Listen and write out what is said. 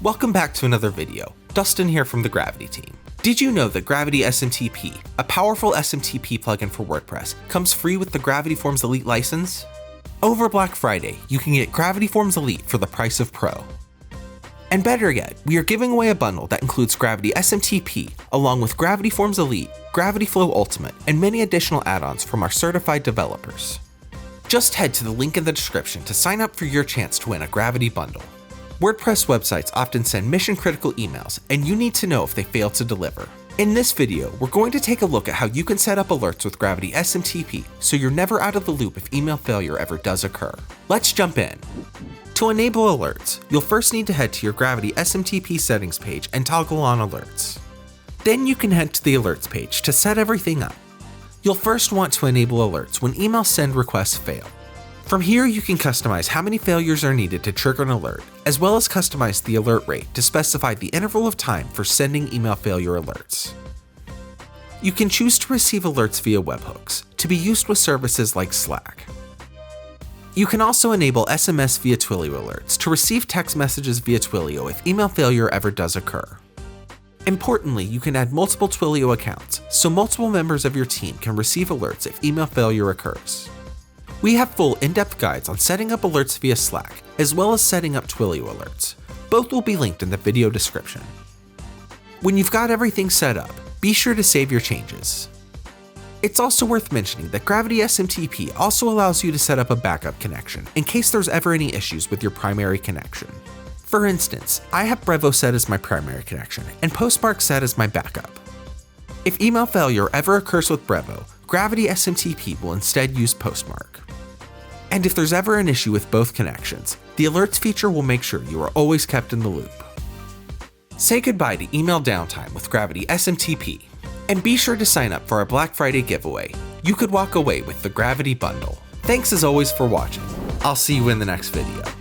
Welcome back to another video. Dustin here from the Gravity team. Did you know that Gravity SMTP, a powerful SMTP plugin for WordPress, comes free with the Gravity Forms Elite license? Over Black Friday, you can get Gravity Forms Elite for the price of Pro. And better yet, we are giving away a bundle that includes Gravity SMTP, along with Gravity Forms Elite, Gravity Flow Ultimate, and many additional add-ons from our certified developers. Just head to the link in the description to sign up for your chance to win a Gravity bundle. WordPress websites often send mission-critical emails, and you need to know if they fail to deliver. In this video, we're going to take a look at how you can set up alerts with Gravity SMTP so you're never out of the loop if email failure ever does occur. Let's jump in. To enable alerts, you'll first need to head to your Gravity SMTP settings page and toggle on alerts. Then you can head to the alerts page to set everything up. You'll first want to enable alerts when email send requests fail. From here, you can customize how many failures are needed to trigger an alert, as well as customize the alert rate to specify the interval of time for sending email failure alerts. You can choose to receive alerts via webhooks, to be used with services like Slack. You can also enable SMS via Twilio alerts to receive text messages via Twilio if email failure ever does occur. Importantly, you can add multiple Twilio accounts, so multiple members of your team can receive alerts if email failure occurs. We have full in-depth guides on setting up alerts via Slack, as well as setting up Twilio alerts. Both will be linked in the video description. When you've got everything set up, be sure to save your changes. It's also worth mentioning that Gravity SMTP also allows you to set up a backup connection in case there's ever any issues with your primary connection. For instance, I have Brevo set as my primary connection and Postmark set as my backup. If email failure ever occurs with Brevo, Gravity SMTP will instead use Postmark. And if there's ever an issue with both connections, the alerts feature will make sure you are always kept in the loop. Say goodbye to email downtime with Gravity SMTP, and be sure to sign up for our Black Friday giveaway. You could walk away with the Gravity bundle. Thanks as always for watching. I'll see you in the next video.